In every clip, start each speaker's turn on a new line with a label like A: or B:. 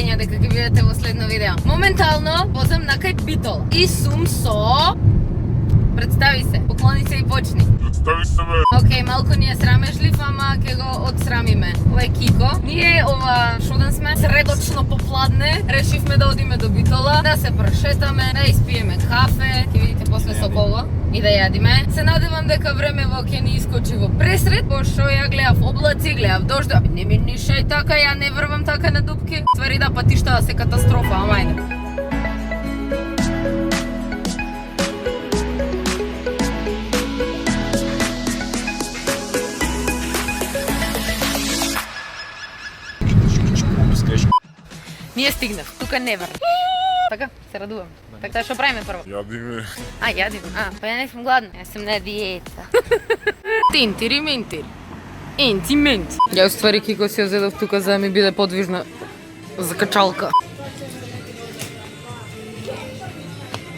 A: лалења дека ќе видите во следно видео. Моментално возам на кај Битола и сум со... Представи се, поклони се и почни.
B: Представи се, бе.
A: Океј, малку ни е срамежлив, ама ќе го отсрамиме. Ова е Кико. Ние ова шуден сме, средочно попладне, решивме да одиме до Битола, да се прошетаме, да испиеме кафе, ќе видите после со кого и да јадиме. Се надевам дека времево ќе ни искочи во пресред, пошто ја гледав облаци, гледав дожд, не ми нишај така, ја не врвам така на дупки. Ствари да патиштата се катастрофа, ама ајде. Ние стигнав, тука не врн. Така, се радувам. Така, што правиме прво?
B: Јадиме.
A: Јадиме. Па ја не сум гладна, ја сум на диета. Тинтири минтири. Инти менти. Ја уствари Кико си ја зедов тука за да ми биде подвижна за качалка.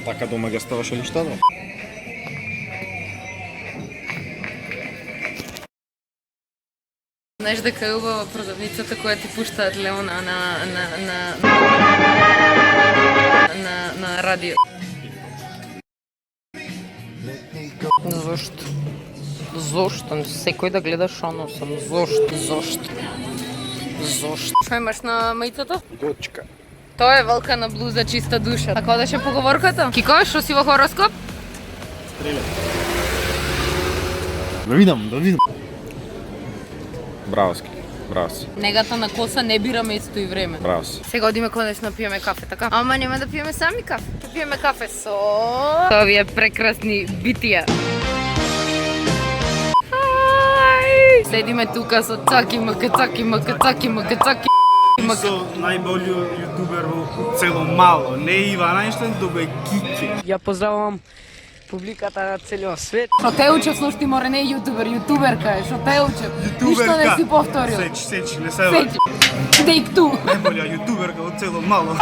C: Така дома ги ставаше лиштата?
A: Знаеш дека е убава продавницата која ти пуштаат Леона на радио. Зошто? Зошто? Секој да гледа шоно сам. Зошто? Што имаш на мајцата?
C: Дочка.
A: Тоа е Валкана блуза чиста душа. Како одеше поговорката? Кико, што си во хороскоп?
C: Стрелет. Да видам. Браво си.
A: Негата на коса не бира место и време.
C: Браво си.
A: Сега одиме конечно да пиеме кафе, така? Ама нема да пиеме сами кафе. Ќе пиеме кафе со... овие прекрасни битија. Хај! Седиме тука со цаки, макацаки.
D: Со најболју јутубер во цело мало. Не е Иван Ајнштајн, туку е Кики.
E: Ја поздравувам публиката на целиот свет.
A: Што те учев, слушти море, не е јутуберка е, што те учев. Ништо не си повторил.
D: Сеч, не се ваѓа.
A: Take two.
D: Најболја јутуберка во цело мало.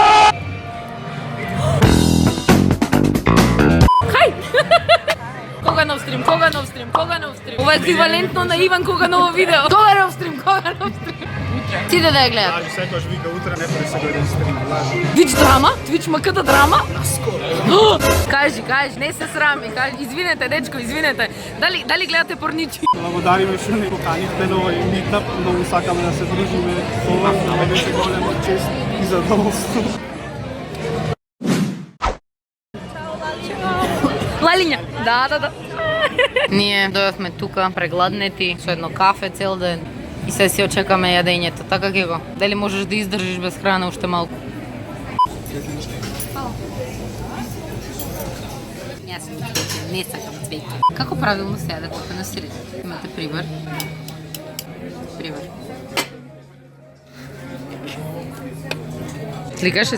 A: Хај! Кога нов стрим? Ова е еквивалентно на Иван кога ново видео. Кога нов стрим? Сите да ја гледат.
D: Лажи, секојаш вика утре не прави секој ден стрим. Лажи.
A: Твич драма? Твич маката драма? Кажи, не се срами, извинете, дечко, извинете. Дали гледате порничи?
D: Благодариме што не поканихте на овој митап. Многу сакаме да се дружиме со вас. Да беше голема чест и задоволство.
A: Лалиња. Да. Ние дојавме тука, прегладнети, со едно кафе цел ден. И се си очекаме јадењето, така ке го. Дали можеш да издржиш без храна уште малку? Јас не сакам цвеќе. Како правилно се јаде пепено сирење? Имате прибор? Сликаше.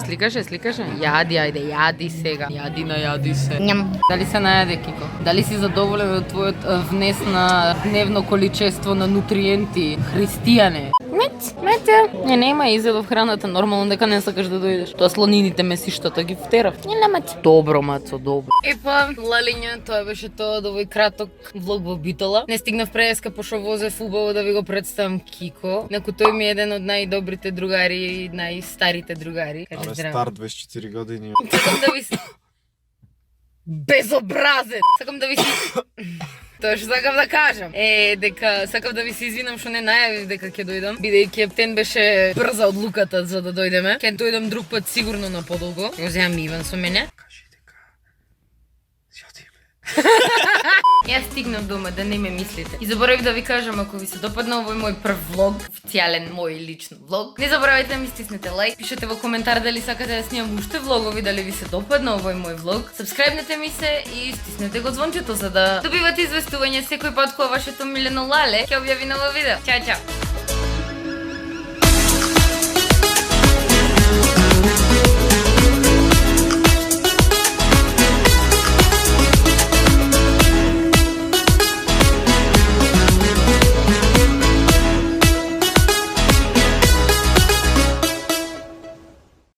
A: Јади, ајде, јади сега. Јади се. Нјам. Дали се најаде, Кико? Дали си задоволен од твојот внес на дневно количество на нутриенти? Христијане. Мете. Нема изедов храната, нормално дека не сакаш да дојдеш. Тоа слонините месиштата ги втерав. Добро, мацо, добро. Епа, лалиња, тоа беше тоа од овој краток влог во Битола. Не стигнав преска, пошто возев убаво да ви го представам Кико. Неку тој ми е еден од најдобрите другари и најстарите другари.
C: Абе, стар 24 години.
A: Сакам да ви... Безобразен! Сакам да ви си... Тоа што сакам да кажам дека сакам да ви се извинам што не најавив дека ќе дојдам, бидејќи Ептен беше брза одлуката за да дојдеме. Ќе дојдам друг пат сигурно на подолго. Го земам Иван со мене.
D: Кажи дека си одиме.
A: Јас стигнав дома, да не ме мислите. И заборавив да ви кажам, ако ви се допадна овој мој прв влог, официјален мој лично влог, не заборавајте да ми стиснете лайк, пишете во коментар дали сакате да снимам уште влогови, дали ви се допадна овој мој влог, сабскрајбнете ми се и стиснете го звончето за да добивате известување секој пат кога вашето милено лале ќе објави ново видео. Чао!